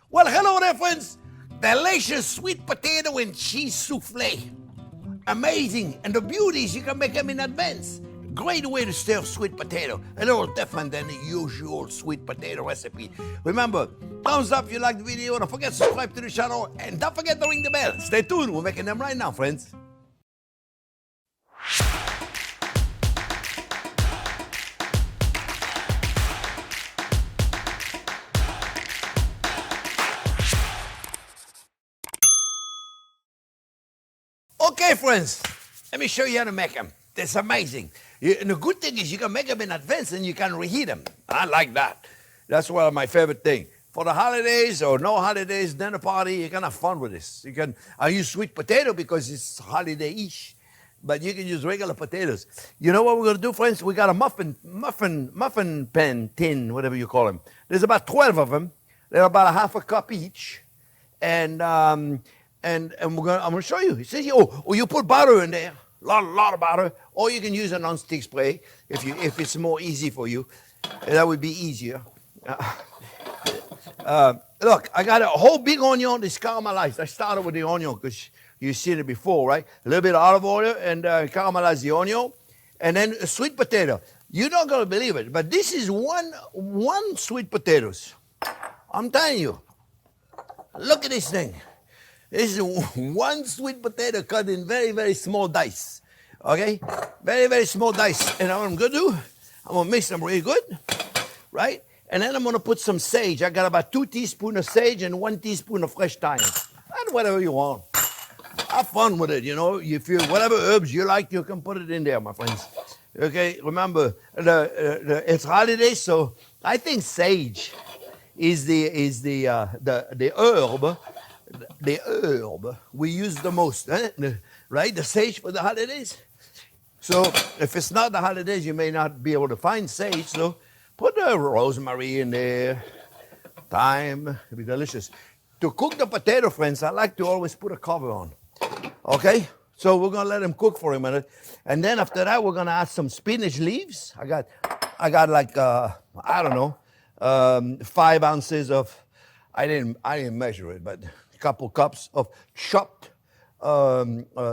Well, hello there, friends. Delicious sweet potato and cheese souffle. Amazing. And the beauty is you can make them in advance. Great way to stir sweet potato. A little different than the usual sweet potato recipe. Remember, thumbs up if you like the video. Don't forget to subscribe to the channel. And don't forget to ring the bell. Stay tuned. We're making them right now, friends. Okay, friends, let me show you how to make them. It's amazing. And the good thing is you can make them in advance and you can reheat them. I like that. That's one of my favorite things. For the holidays or no holidays, dinner party, you can have fun with this. I use sweet potato because it's holiday-ish, but you can use regular potatoes. You know what we're gonna do, friends? We got a muffin pan tin, whatever you call them. There's about 12 of them. They're about a half a cup each. And I'm gonna show you. It says here, you put butter in there, a lot of butter, or you can use a non-stick spray if it's more easy for you. That would be easier. Look, I got a whole big onion that's caramelized. I started with the onion because you've seen it before, right? A little bit of olive oil and caramelize the onion, and then a sweet potato. You're not gonna believe it, but this is one sweet potatoes. I'm telling you. Look at this thing. This is one sweet potato cut in very, very small dice. Okay? Very, very small dice. And what I'm going to do, I'm going to mix them really good. Right? And then I'm going to put some sage. I got about 2 teaspoons of sage and 1 teaspoon of fresh thyme. And whatever you want. Have fun with it, you know. If you whatever herbs you like, you can put it in there, my friends. Okay? Remember, it's holidays, so I think sage is the herb. The herb we use the most, right? The sage for the holidays. So if it's not the holidays, you may not be able to find sage. So put the rosemary in there, thyme, it'll be delicious. To cook the potato, friends, I like to always put a cover on. Okay? So we're gonna let them cook for a minute, and then after that, we're gonna add some spinach leaves. I got like I don't know, 5 ounces of. I didn't measure it, but couple cups of chopped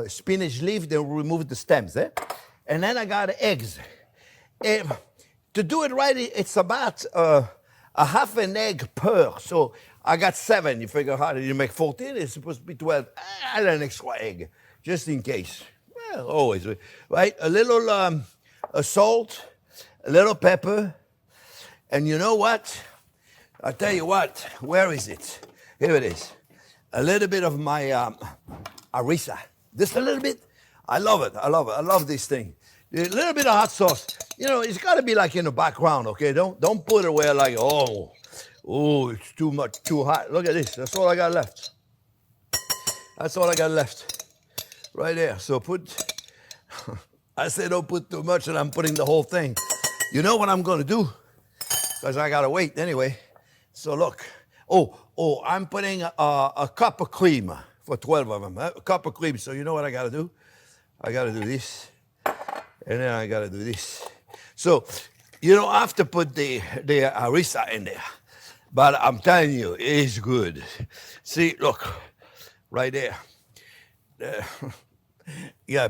spinach leaf. Then remove the stems, and then I got eggs. To do it right, it's about a half an egg per. So I got 7. You figure how did you make 14? It's supposed to be 12. Add an extra egg just in case. Well, always right. A little salt, a little pepper, and you know what? I'll tell you what. Where is it? Here it is. A little bit of my harissa. Just a little bit. I love it. I love this thing. A little bit of hot sauce. You know, it's got to be like in the background, okay? Don't put it where like, oh, it's too much, too hot. Look at this. That's all I got left. That's all I got left. Right there. So I say don't put too much, and I'm putting the whole thing. You know what I'm going to do? Because I got to wait anyway. So look. I'm putting a cup of cream for 12 of them. A cup of cream. So you know what I got to do? I got to do this. And then I got to do this. So you don't have to put the harissa in there. But I'm telling you, it's good. See, look. Right there. Yeah,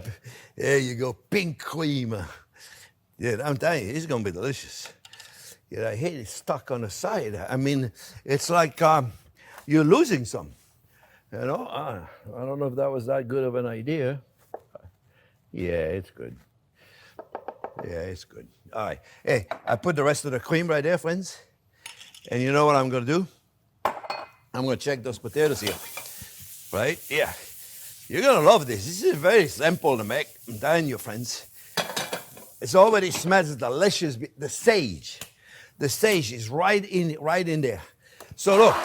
there you go. Pink cream. Yeah, I'm telling you, it's going to be delicious. Yeah, I hate it stuck on the side. I mean, it's like you're losing some. You know, I don't know if that was that good of an idea. Yeah, it's good. Yeah, it's good. All right. Hey, I put the rest of the cream right there, friends. And you know what I'm going to do? I'm going to check those potatoes here. Right? Yeah. You're going to love this. This is very simple to make. I'm telling you, friends. It already smells delicious. The sage. The sage is right in there. So look,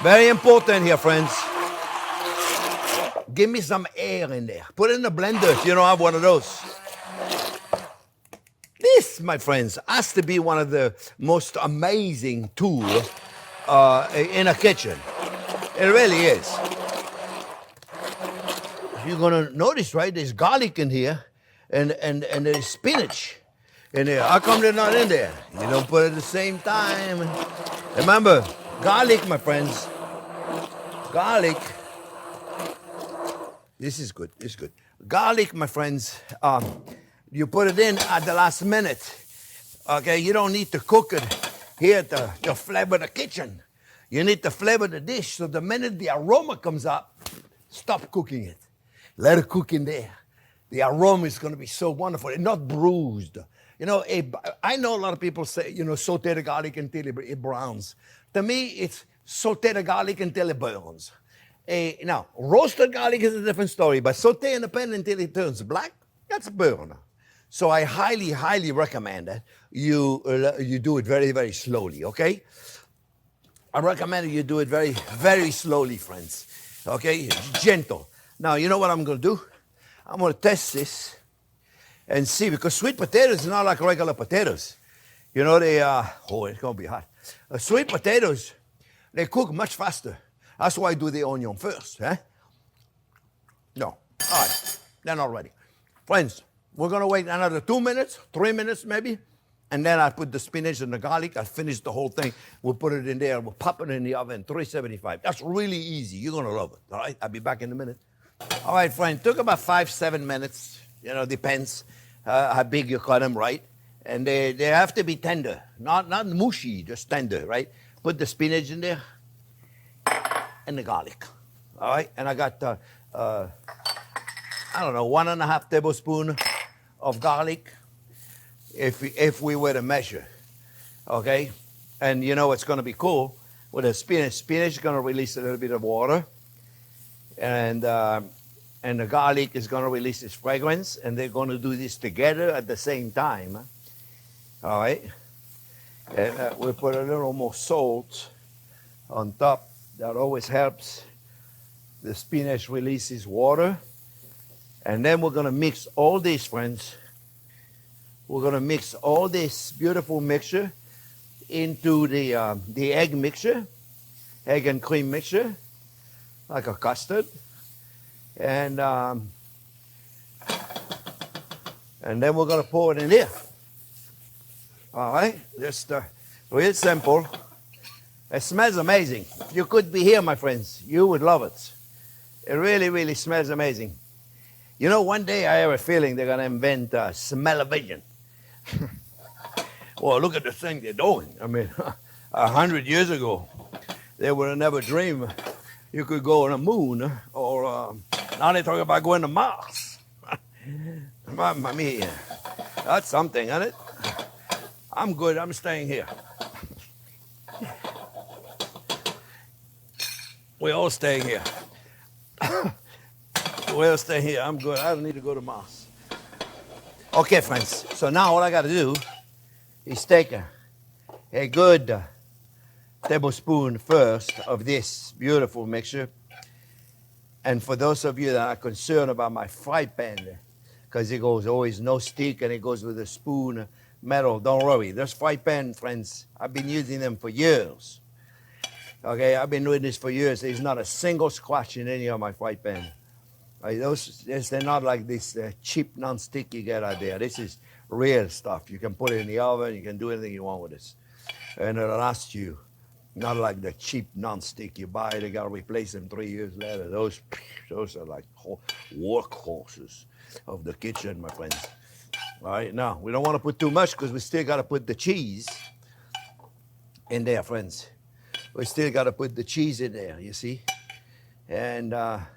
very important here, friends. Give me some air in there. Put it in the blender if you don't have one of those. This, my friends, has to be one of the most amazing tools in a kitchen. It really is. You're gonna notice, right? There's garlic in here, and there's spinach. in there. How come they're not in there? You don't put it at the same time. Remember, garlic, my friends, Garlic. This is good. This is good. Garlic, my friends, you put it in at the last minute. Okay, you don't need to cook it here to flavor the kitchen. You need to flavor the dish. So the minute the aroma comes up, stop cooking it. Let it cook in there. The aroma is going to be so wonderful. It's not bruised. You know, I know a lot of people say, you know, saute the garlic until it browns. To me, it's saute the garlic until it burns. Now, roasted garlic is a different story, but saute in the pan until it turns black, that's burn. So I highly, highly recommend that you do it very, very slowly, okay? I recommend you do it very, very slowly, friends, okay? Gentle. Now, you know what I'm going to do? I'm going to test this and see, because sweet potatoes are not like regular potatoes. You know, they are, oh, it's going to be hot. Sweet potatoes, they cook much faster. That's why I do the onion first, eh? No. All right. They're not ready. Friends, we're going to wait another 2 minutes, 3 minutes maybe, and then I put the spinach and the garlic. I finish the whole thing. We'll put it in there. We'll pop it in the oven, 375. That's really easy. You're going to love it, all right? I'll be back in a minute. All right, friend, took about 5-7 minutes. You know, depends how big you cut them, right? And they have to be tender, not mushy, just tender, right? Put the spinach in there and the garlic, all right? And I got, I don't know, 1.5 tablespoons of garlic, if we were to measure, okay? And you know what's going to be cool with the spinach? Spinach is going to release a little bit of water, and the garlic is going to release its fragrance, and they're going to do this together at the same time. All right? And we'll put a little more salt on top. That always helps. The spinach releases water. And then we're going to mix all this, friends. We're going to mix all this beautiful mixture into the egg mixture, egg and cream mixture, like a custard. And then we're going to pour it in here. All right? Just real simple. It smells amazing. If you could be here, my friends, you would love it. It really, really smells amazing. You know, one day I have a feeling they're going to invent smell-o-vision. Well, look at the thing they're doing. I mean, 100 years ago, they would have never dreamed you could go on the moon, or now they're talking about going to Mars. Mamma mia. That's something, isn't it? I'm good. I'm staying here. We're all staying here. We're all staying here. I'm good. I don't need to go to Mars. Okay, friends. So now all I got to do is take a good tablespoon first of this beautiful mixture. And for those of you that are concerned about my fry pan, because it goes always no stick and it goes with a spoon, metal, don't worry. Those fry pan, friends, I've been using them for years. Okay, I've been doing this for years. There's not a single scratch in any of my fry pan. They're not like this cheap non-stick you get out there. This is real stuff. You can put it in the oven. You can do anything you want with this. And it'll last you. Not like the cheap non-stick you buy. They got to replace them 3 years later. Those are like workhorses of the kitchen, my friends. All right, now, we don't want to put too much because we still got to put the cheese in there, friends. We still got to put the cheese in there, you see? And we're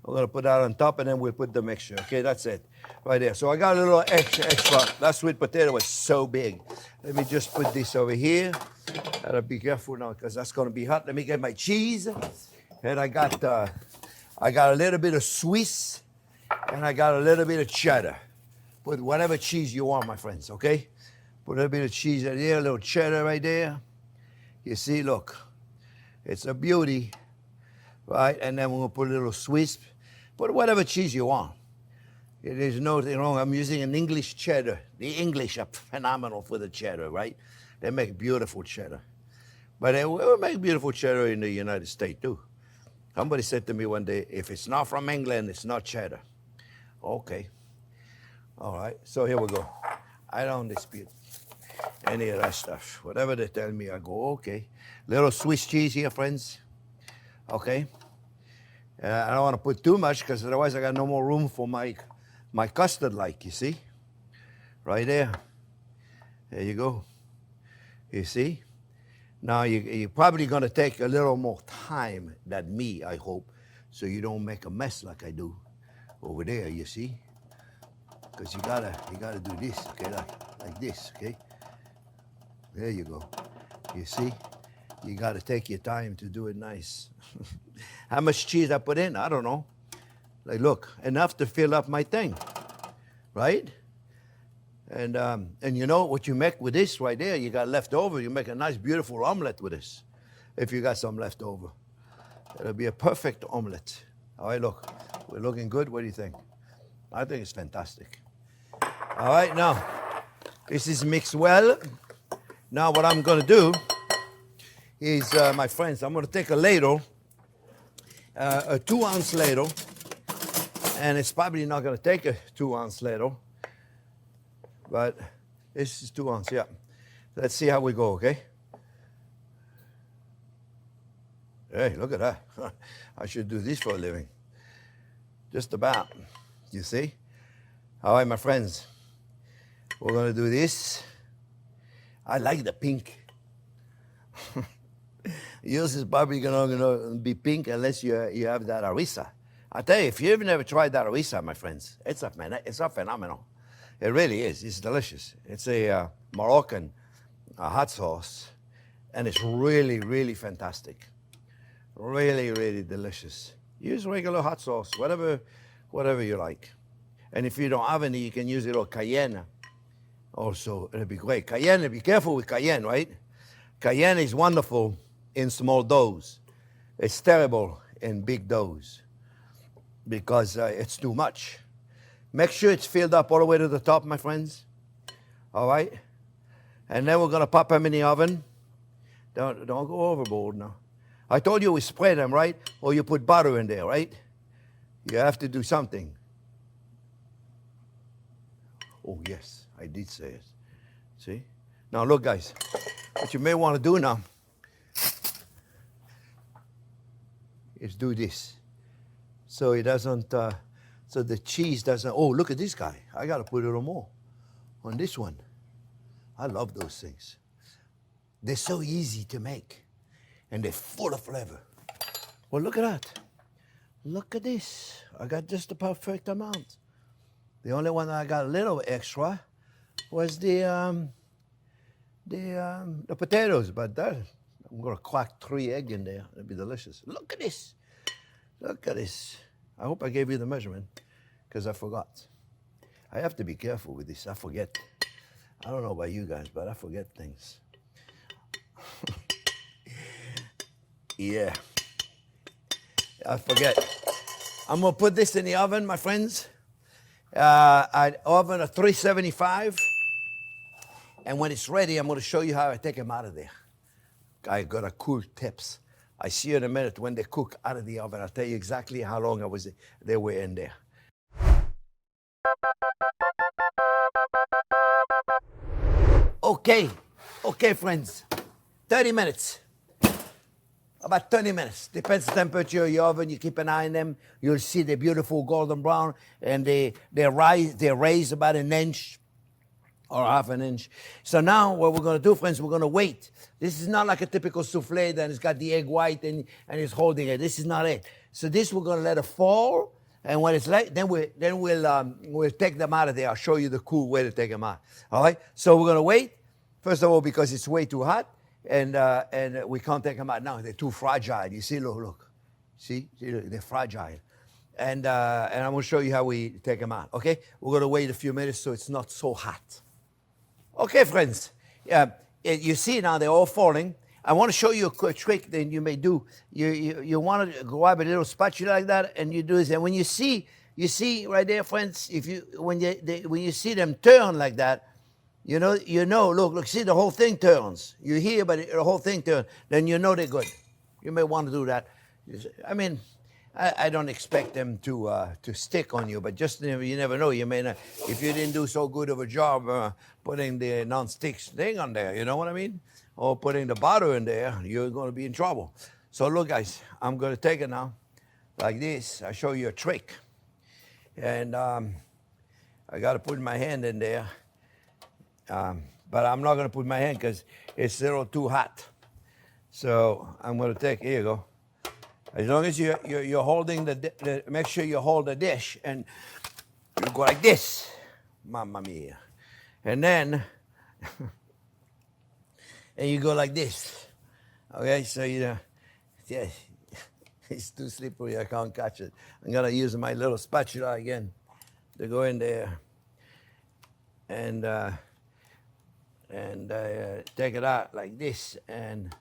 going to put that on top, and then we'll put the mixture. Okay, that's it. Right there. So I got a little extra. That sweet potato was so big. Let me just put this over here. Gotta be careful now because that's going to be hot. Let me get my cheese. And I got a little bit of Swiss, and I got a little bit of cheddar. Put whatever cheese you want, my friends, okay? Put a little bit of cheese right there, a little cheddar right there. You see, look. It's a beauty, right? And then we're going to put a little Swiss. Put whatever cheese you want. There's nothing wrong. I'm using an English cheddar. The English are phenomenal for the cheddar, right? They make beautiful cheddar. But they will make beautiful cheddar in the United States, too. Somebody said to me one day, if it's not from England, it's not cheddar. Okay. All right. So here we go. I don't dispute any of that stuff. Whatever they tell me, I go, okay. Little Swiss cheese here, friends. Okay. I don't want to put too much because otherwise I got no more room for my custard, like, you see? Right there. There you go. You see? Now you're probably going to take a little more time than me, I hope, so you don't make a mess like I do over there, you see? Because you gotta do this, okay, like this, okay? There you go. You see? You gotta take your time to do it nice. How much cheese I put in? I don't know. Like, look, enough to fill up my thing, right? And you know what you make with this right there, you got left over, you make a nice, beautiful omelet with this, if you got some left over. It'll be a perfect omelet. All right, look, we're looking good. What do you think? I think it's fantastic. All right, now, this is mixed well. Now what I'm gonna do is, my friends, I'm gonna take a ladle, a 2-ounce ladle, and it's probably not gonna take a 2-ounce ladle, but this is 2 ounce, yeah. Let's see how we go, okay? Hey, look at that. I should do this for a living. Just about, you see? All right, my friends, we're gonna do this. I like the pink. Yours is probably gonna be pink unless you have that harissa. I tell you, if you've never tried that harissa, my friends, it's a phenomenal. It really is. It's delicious. It's a Moroccan hot sauce, and it's really, really fantastic. Really, really delicious. Use regular hot sauce, whatever you like. And if you don't have any, you can use a little cayenne. Also, it'll be great. Cayenne, be careful with cayenne, right? Cayenne is wonderful in small doughs. It's terrible in big doughs because it's too much. Make sure it's filled up all the way to the top, my friends. All right? And then we're going to pop them in the oven. Don't go overboard now. I told you we spread them, right? Or you put butter in there, right? You have to do something. Oh, yes, I did say it. See? Now, look, guys. What you may want to do now is do this. So it doesn't... so the cheese doesn't, oh, look at this guy. I got to put a little more on this one. I love those things. They're so easy to make, and they're full of flavor. Well, look at that. Look at this. I got just the perfect amount. The only one I got a little extra was the potatoes, but I'm going to crack 3 eggs in there. It'll be delicious. Look at this. Look at this. I hope I gave you the measurement because I forgot. I have to be careful with this. I forget. I don't know about you guys, but I forget things. Yeah. I forget. I'm going to put this in the oven, my friends. Oven at 375. And when it's ready, I'm going to show you how I take them out of there. I got a cool tips. I see you in a minute when they cook out of the oven. I'll tell you exactly how long they were in there. Okay, friends. 30 minutes. About 30 minutes. Depends the temperature of your oven. You keep an eye on them. You'll see they're beautiful golden brown, and they raise about 1 inch or half an inch. So now what we're going to do, friends, we're going to wait. This is not like a typical souffle that it's got the egg white and it's holding it. This is not it. So this we're going to let it fall, and when it's like, then we'll take them out of there. I'll show you the cool way to take them out. All right. So we're going to wait. First of all, because it's way too hot, and we can't take them out now. They're too fragile. You see, look. See, they're fragile. And I'm going to show you how we take them out. Okay. We're going to wait a few minutes so it's not so hot. Okay, friends, you see now they're all falling. I want to show you a quick trick that you may do. You want to grab a little spatula like that, and you do this. And when you see right there, friends, when you see them turn like that, you know. Look, see the whole thing turns. You hear, but the whole thing turns. Then you know they're good. You may want to do that. I mean, I don't expect them to stick on you, but just you never know. You may not, if you didn't do so good of a job putting the non-stick thing on there, you know what I mean? Or putting the butter in there, you're going to be in trouble. So look, guys, I'm going to take it now. like this. I'll show you a trick. And I got to put my hand in there. But I'm not going to put my hand because it's a little too hot. So I'm going to take, here you go. As long as you're holding make sure you hold the dish and you go like this. Mamma mia. And then, and you go like this. Okay, so yeah, it's too slippery, I can't catch it. I'm gonna use my little spatula again to go in there and take it out like this, and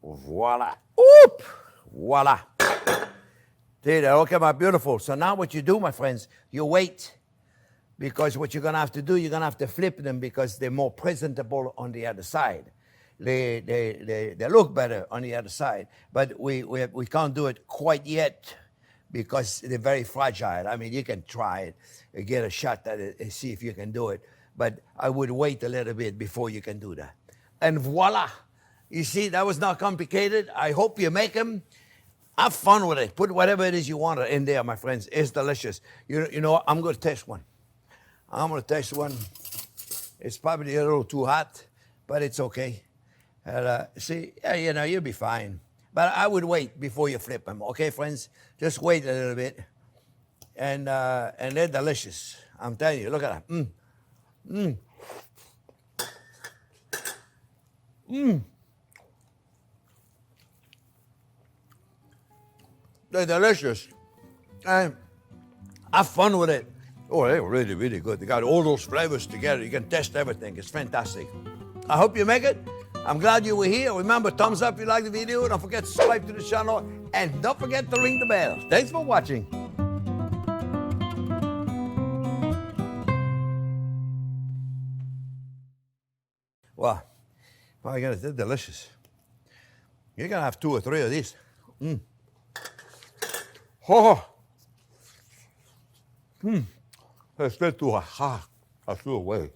voila, oop, voila. See that? Look at my beautiful. So now what you do, my friends, you wait. Because what you're going to have to do, you're going to have to flip them because they're more presentable on the other side. They look better on the other side. But we can't do it quite yet because they're very fragile. I mean, you can try it, get a shot at it and see if you can do it. But I would wait a little bit before you can do that. And voila. You see, that was not complicated. I hope you make them. Have fun with it. Put whatever it is you want in there, my friends. It's delicious. You know, I'm going to taste one. I'm going to taste one. It's probably a little too hot, but it's okay. See, yeah, you know, you'll be fine. But I would wait before you flip them, okay, friends? Just wait a little bit. And they're delicious. I'm telling you, look at that. They're delicious. And have fun with it. Oh, they're really, really good. They got all those flavors together. You can taste everything. It's fantastic. I hope you make it. I'm glad you were here. Remember, thumbs up if you like the video. Don't forget to subscribe to the channel. And don't forget to ring the bell. Thanks for watching. Wow. My goodness, they're delicious. You're going to have 2 or 3 of these. Oh. It's still too hot. I feel away.